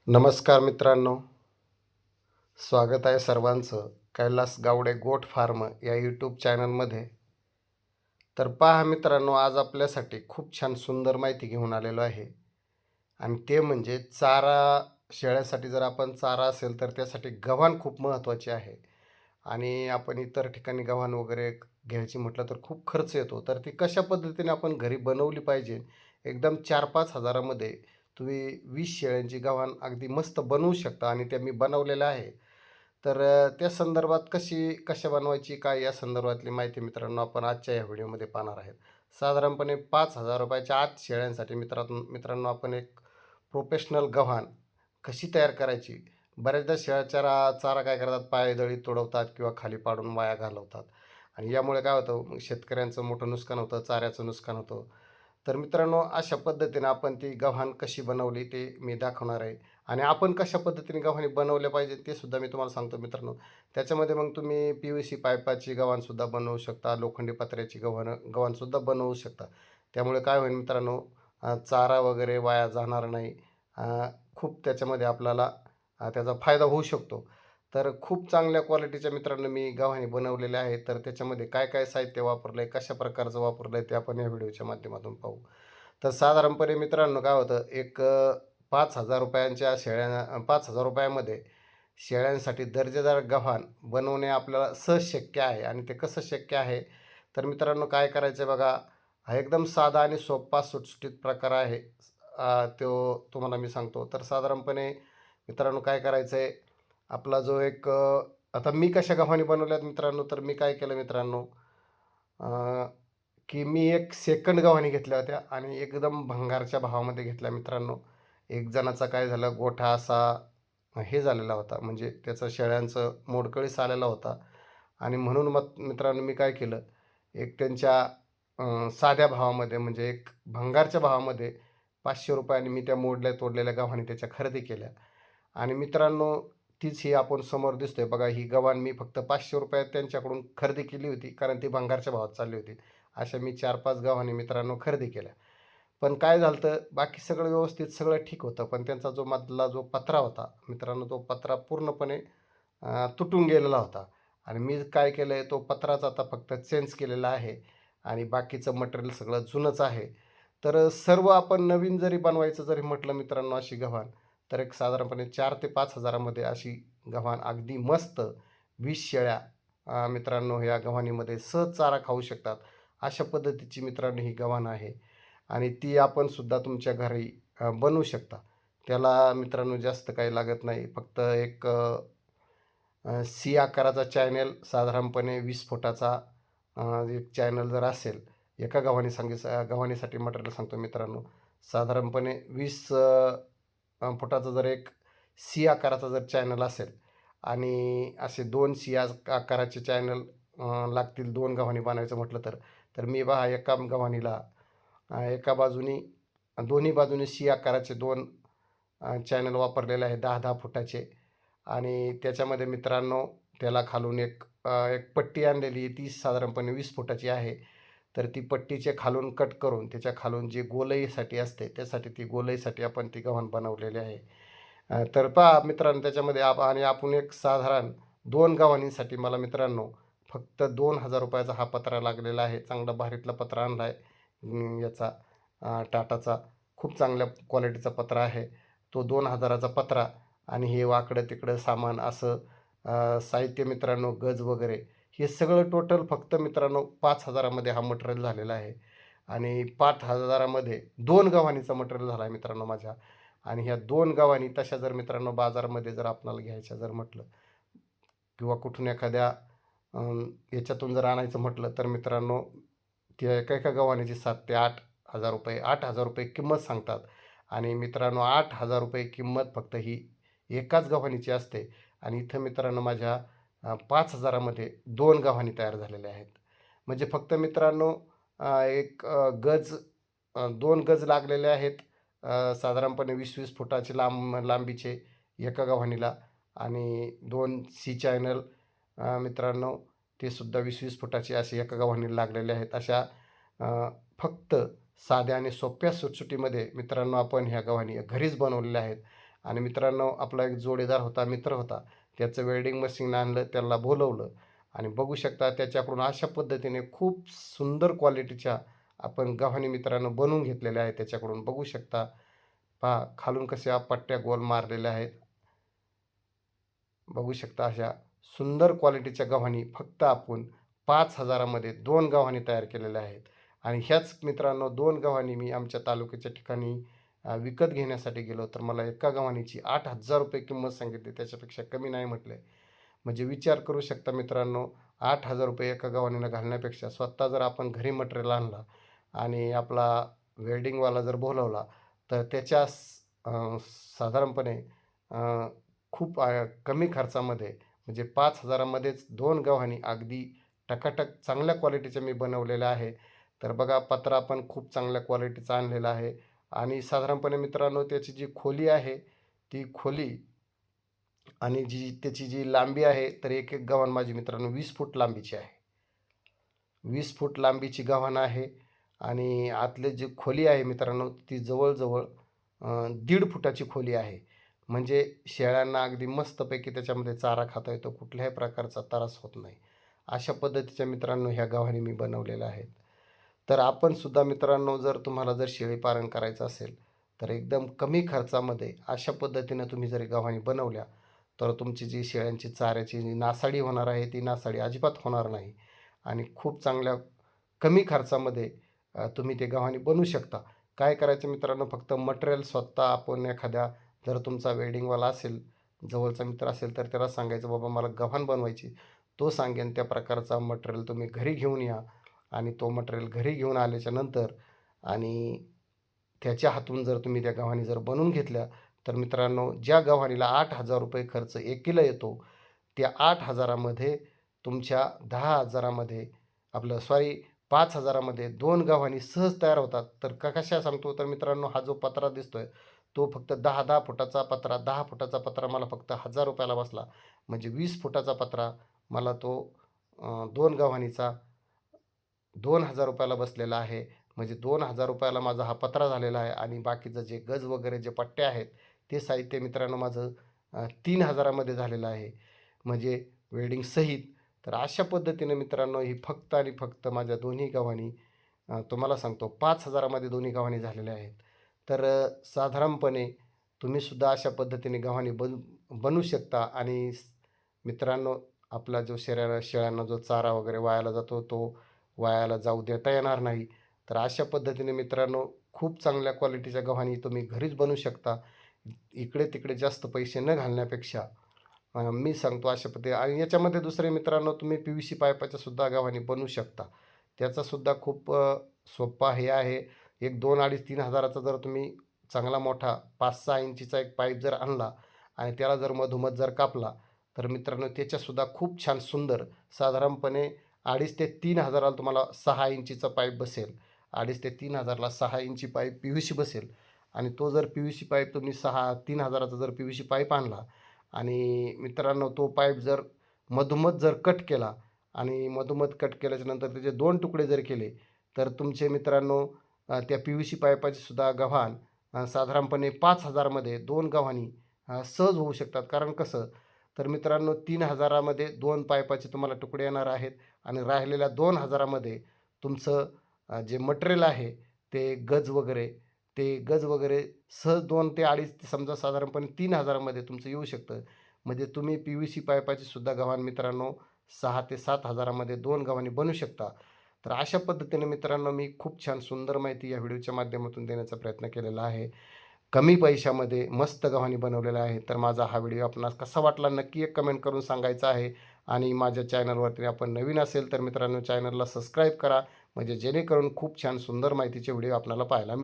नमस्कार मित्रांनो, स्वागत आहे सर्वांचं कैलास गावडे गोट फार्म या यूट्यूब चॅनलमध्ये. तर पहा मित्रांनो, आज आपल्यासाठी खूप छान सुंदर माहिती घेऊन आलेलो आहे आणि ते म्हणजे चारा. शेळ्यासाठी जर आपण चारा असेल तर त्यासाठी गव्हाण खूप महत्त्वाचे आहे आणि आपण इतर ठिकाणी गव्हाण वगैरे घ्यायची म्हटलं तर खूप खर्च येतो. तर ती कशा पद्धतीने आपण घरी बनवली पाहिजे, एकदम 4-5 हजारामध्ये तुम्ही 20 शेळ्यांची गव्हाण अगदी मस्त बनवू शकता आणि त्या मी बनवलेल्या आहे. तर त्या संदर्भात कशा बनवायची काय या संदर्भातली माहिती मित्रांनो आपण आजच्या या व्हिडिओमध्ये पाहणार आहेत. साधारणपणे ₹5,000च्या आत शेळ्यांसाठी मित्रांनो आपण एक प्रोफेशनल गव्हाण कशी तयार करायची. बऱ्याचदा शेळ्या चारा काय करतात, पायदळी तुडवतात किंवा खाली पाडून वाया घालवतात आणि यामुळे काय होतं, मग शेतकऱ्यांचं मोठं नुकसान होतं, चाऱ्याचं नुकसान होतं. तर मित्रांनो, अशा पद्धतीने आपण ती गव्हाण कशी बनवली ते मी दाखवणार आहे आणि आपण कशा पद्धतीने गव्हाणी बनवल्या पाहिजे ते सुद्धा मी तुम्हाला सांगतो मित्रांनो. त्याच्यामध्ये मग तुम्ही PVC पाईपाची गव्हाणसुद्धा बनवू शकता, लोखंडी पत्र्याची गव्हाणसुद्धा बनवू शकता. त्यामुळे काय होईल मित्रांनो, चारा वगैरे वाया जाणार नाही. अ, खूप त्याच्यामध्ये आपल्याला त्याचा फायदा होऊ शकतो. तर खूप चांगल्या क्वालिटीच्या मित्रांनो मी गव्हाणी बनवलेल्या आहेत. तर त्याच्यामध्ये काय-काय साहित्य वापरलं आहे, कशा प्रकारचं वापरलं आहे, ते आपण या व्हिडिओच्या माध्यमातून पाहू. तर साधारणपणे मित्रांनो काय होतं, एक ₹5,000 ₹5,000 शेळ्यांसाठी दर्जेदार गव्हाण बनवणे आपल्याला सहज शक्य आहे आणि ते कसं शक्य आहे, तर मित्रांनो काय करायचं आहे बघा, हा एकदम साधा आणि सोपा सुटसुटीत प्रकार आहे. तो तुम्हाला मी सांगतो. तर साधारणपणे मित्रांनो काय करायचं आहे, आपला जो एक आता मी कशा गव्हाणी बनवल्यात मित्रांनो, तर मी काय केलं मित्रांनो, की मी एक सेकंड गव्हाणी घेतल्या होत्या आणि एकदम भंगारच्या भावामध्ये घेतल्या मित्रांनो. एक जणाचा काय झालं, गोठा असा हे झालेला होता, म्हणजे त्याचं शेळ्यांचं मोडकळीस आलेला होता आणि म्हणून मग मित्रांनो मी काय केलं, एक त्यांच्या साध्या भावामध्ये म्हणजे एक भंगारच्या भावामध्ये ₹500 मी त्या मोडल्या तोडलेल्या गव्हाणी त्याच्या खरेदी केल्या आणि मित्रांनो तीच ही आपण समोर दिसतोय बघा, ही गव्हाण मी फक्त ₹500 त्यांच्याकडून खरेदी केली होती, कारण ती भंगारच्या भावात चालली होती. अशा मी 4-5 गव्हाणी मित्रांनो खरेदी केल्या. पण काय झालं होतं, बाकी सगळं व्यवस्थित सगळं ठीक होतं. पण त्यांचा जो मधला जो पत्रा होता मित्रांनो, तो पत्रा पूर्णपणे तुटून गेलेला होता आणि मी काय केलं आहे, तो पत्राच आता फक्त चेंज केलेला आहे आणि बाकीचं मटेरियल सगळं जुनंच आहे. तर सर्व आपण नवीन जरी बनवायचं जरी म्हटलं मित्रांनो अशी गव्हाण, तर एक साधारणपणे 4 ते 5 हजारामध्ये अशी गव्हाण अगदी मस्त 20 शेळ्या मित्रांनो ह्या गव्हाणीमध्ये सहज चारा खाऊ शकतात. अशा पद्धतीची मित्रांनो ही गव्हाण आहे आणि ती आपण सुद्धा तुमच्या घरी बनवू शकता. त्याला मित्रांनो जास्त काही लागत नाही. फक्त एक सी आकाराचा चॅनल साधारणपणे 20 फुटाचा एक चॅनल जर असेल, एका गव्हाणीसाठी मटेरियल सांगतो मित्रांनो. साधारणपणे 20 फुटाचा जर एक सी आकाराचा जर चॅनल असेल आणि असे 2 सी आकाराचे चॅनल लागतील 2 गव्हाणी बनायचं म्हटलं तर. तर मी पहा एका गव्हाणीला एका बाजूनी दोन्ही बाजूनी सी आकाराचे 2 चॅनल वापरलेले आहे 10-10 फुटाचे आणि त्याच्यामध्ये मित्रांनो त्याला खालून एक पट्टी आणलेली आहे, ती साधारणपणे 20 फुटाची आहे. तर ती पट्टीचे खालून कट करून त्याच्या खालून जे गोलईसाठी असते, त्यासाठी ती गोलईसाठी आपण ती गव्हाण बनवलेली आहे. तर पहा मित्रांनो त्याच्यामध्ये आणि आपण एक साधारण 2 गव्हाणींसाठी मला मित्रांनो फक्त ₹2,000 हा पत्रा लागलेला आहे. चांगला भारीतला पत्रा आणला आहे याचा टाटाचा. खूप चांगल्या क्वालिटीचा पत्रा आहे. तो 2,000चा पत्रा आणि हे वाकडं-तिकडं सामान असं साहित्य मित्रांनो गज वगैरे हे सगळं टोटल फक्त मित्रांनो 5,000मध्ये हा मटेरियल झालेला आहे आणि 5,000मध्ये 2 गव्हाणीचा मटेरियल झाला आहे मित्रांनो माझ्या आणि ह्या 2 गव्हाणी तशा जर मित्रांनो बाजारामध्ये जर आपल्याला घ्यायच्या जर म्हटलं किंवा कुठून एखाद्या याच्यातून जर आणायचं म्हटलं तर मित्रांनो त्या एका-एका गव्हाणीची 7 ते 8,000 ₹8,000 किंमत सांगतात आणि मित्रांनो ₹8,000 किंमत फक्त ही एकाच गव्हाणीची असते आणि इथं मित्रांनो माझ्या 5,000मध्ये 2 गव्हाणी तयार झालेल्या आहेत. म्हणजे फक्त मित्रांनो एक 2 गज लागलेले आहेत. साधारणपणे 20-20 फुटाचे लांबीचे एका गव्हाणीला आणि 2 सी चॅनल मित्रांनो ते सुद्धा 20-20 फुटाचे असे एका गव्हाणीला लागलेले आहेत. अशा फक्त साध्या आणि सोप्या सुटसुटीमध्ये मित्रांनो आपण ह्या गव्हाणी घरीच बनवलेल्या आहेत आणि मित्रांनो आपला एक जोडीदार होता, मित्र होता. त्याचं वेल्डिंग मशीन आणलं, त्याला बोलवलं आणि बघू शकता त्याच्याकडून अशा पद्धतीने खूप सुंदर क्वालिटीच्या आपण गव्हाणी मित्रांनो बनवून घेतलेल्या आहेत त्याच्याकडून. बघू शकता. पहा खालून कशा पट्ट्या गोल मारलेल्या आहेत. बघू शकता अशा सुंदर क्वालिटीच्या गव्हाणी फक्त आपण 5,000 मध्ये 2 गव्हाणी तयार केलेल्या आहेत. आणि ह्याच मित्रांनो 2 गव्हाणी मी आमच्या तालुक्याच्या ठिकाणी विकत घेण्यासाठी गेलो, तर मला एका गव्हाणीची ₹8,000 किंमत सांगितली. त्याच्यापेक्षा कमी नाही म्हटले. म्हणजे विचार करू शकता मित्रांनो, ₹8,000 एका गव्हाणीला घालण्यापेक्षा स्वतः जर आपण घरी मटेरियल आणला आणि आपला वेल्डिंगवाला जर बोलवला, तर त्याच्या साधारणपणे अ, खूप कमी खर्चामध्ये म्हणजे 5,000 मध्येच 2 गव्हाणी अगदी टकाटक चांगल्या क्वालिटीच्या मी बनवलेल्या आहे. तर बघा पत्रा पण खूप चांगल्या क्वालिटीचा आणलेला आहे आणि साधारणपणे मित्रांनो त्याची जी खोली आहे, ती खोली आणि त्याची जी लांबी आहे, तर एक गव्हाण माझी मित्रांनो 20 फूट लांबीची आहे. 20 फूट लांबीची गव्हाण आहे आणि आतली जी खोली आहे मित्रांनो, ती जवळ-जवळ 1.5 फुटाची खोली आहे. म्हणजे शेळ्यांना अगदी मस्तपैकी त्याच्यामध्ये चारा खाता येतो. कुठल्याही प्रकारचा त्रास होत नाही. अशा पद्धतीच्या मित्रांनो ह्या गव्हाणी मी बनवलेल्या आहेत. तर आपण सुद्धा मित्रांनो जर तुम्हाला जर शेळीपालन करायचं असेल, तर एकदम कमी खर्चामध्ये अशा पद्धतीनं तुम्ही जर गव्हाणी बनवल्या, तर तुमची जी शेळ्यांची चाऱ्याची जी नासाडी होणार आहे, ती नासाडी अजिबात होणार नाही आणि खूप चांगल्या कमी खर्चामध्ये तुम्ही ते गव्हाणी बनवू शकता. काय करायचं मित्रांनो, फक्त मटेरियल स्वतः आपण एखाद्या जर तुमचा वेल्डिंगवाला असेल, जवळचा मित्र असेल, तर त्याला सांगायचं, "बाबा मला गव्हाण बनवायची." तो सांगेन त्या प्रकारचा मटेरियल तुम्ही घरी घेऊन या आणि तो मटेरियल घरी घेऊन आल्याच्यानंतर आणि त्याच्या हातून जर तुम्ही त्या गव्हाणी जर बनवून घेतल्या, तर मित्रांनो ज्या गव्हाणीला ₹8,000 खर्च एकीला येतो, त्या 8,000 मध्ये तुमच्या 10,000 मध्ये आपलं सॉरी 5,000 मध्ये 2 गव्हाणी सहज तयार होतात. तर कशा सांगतो, तर मित्रांनो हा जो पत्रा दिसतोय, तो फक्त 10-10 फुटाचा पत्रा, 10 फुटाचा पत्रा मला फक्त ₹1,000 बसला. म्हणजे 20 फुटाचा पत्रा मला तो 2 गव्हाणीचा ₹2,000 बसलेला आहे. म्हणजे ₹2,000 ला माझा हा पत्रा झालेला आहे आणि बाकीचं जे गज वगैरे जे पट्ट्या आहेत, ते साहित्य मित्रांनो माझं 3,000 मध्ये झालेलं आहे. म्हणजे वेल्डिंगसहित. तर अशा पद्धतीने मित्रांनो ही फक्त आणि फक्त माझ्या दोन्ही गव्हाणी तुम्हाला सांगतो 5,000 मध्ये दोन्ही गव्हाणी झालेल्या आहेत. तर साधारणपणे तुम्हीसुद्धा अशा पद्धतीने गव्हाणी बनवू शकता आणि मित्रांनो आपला जो शेळ्यांना जो चारा वगैरे वायाला जातो, तो वायाला जाऊ देता येणार नाही. तर अशा पद्धतीने मित्रांनो खूप चांगल्या क्वालिटीच्या गव्हाणी तुम्ही घरीच बनवू शकता. इकडे-तिकडे जास्त पैसे न घालण्यापेक्षा मी सांगतो अशा पद्धतीने आणि याच्यामध्ये दुसरे मित्रांनो तुम्ही पी-व्ही-सी पाईपाच्या सुद्धा गव्हाणी बनवू शकता. त्याचासुद्धा खूप सोप्पा हे आहे. एक 2, 2.5, 3 हजाराचा जर तुम्ही चांगला मोठा 5-6 इंचीचा एक पाईप जर आणला आणि त्याला जर मधोमध जर कापला, तर मित्रांनो त्याच्यासुद्धा खूप छान सुंदर साधारणपणे 2.5 ते 3 हजाराला तुम्हाला 6 इंचीचा पाईप बसेल. 2.5 ते 3 हजारला 6 इंची पाईप पी-व्ही-सी बसेल आणि तो जर पी-व्ही-सी पाईप तुम्ही 3 हजाराचा जर पी-व्ही-सी पाईप आणला आणि मित्रांनो तो पाईप जर मधोमध जर कट केला आणि मधोमध कट केल्याच्यानंतर त्याचे 2 तुकडे जर केले, तर तुमचे मित्रांनो त्या पी-व्ही-सी पाईपाची सुद्धा गव्हाण साधारणपणे 5,000 मध्ये 2 गव्हाणी सहज होऊ शकतात. कारण कसं, तर मित्रांनो 3,000 मध्ये 2 पाईपाचे तुम्हाला तुकडे येणार आहेत आणि राहिलेल्या 2,000 मध्ये तुमचं जे मटेरियल आहे ते गज वगैरे सहज 2 ते 2.5 समजा साधारणपणे 3,000 मध्ये तुमचं येऊ शकतं. म्हणजे तुम्ही पी-व्ही-सी पाईपाची सुद्धा गव्हाण मित्रांनो 6 ते 7,000 मध्ये 2 गव्हाणी बनवू शकता. तर अशा पद्धतीने मित्रांनो मी खूप छान सुंदर माहिती या व्हिडिओच्या माध्यमातून देण्याचा प्रयत्न केलेला आहे. कमी पैशामध्ये मस्त गव्हाणी बनवलेला आहे. तर माझा हा व्हिडिओ आपणास कसा वाटला नक्की एक कमेंट करून सांगायचं आहे आणि माझ्या चॅनलवरती आपण नवीन असेल तर मित्रांनो चॅनलला सबस्क्राईब करा. म्हणजे जेणेकरून खूप छान सुंदर माहितीचे व्हिडिओ आपल्याला पाहायला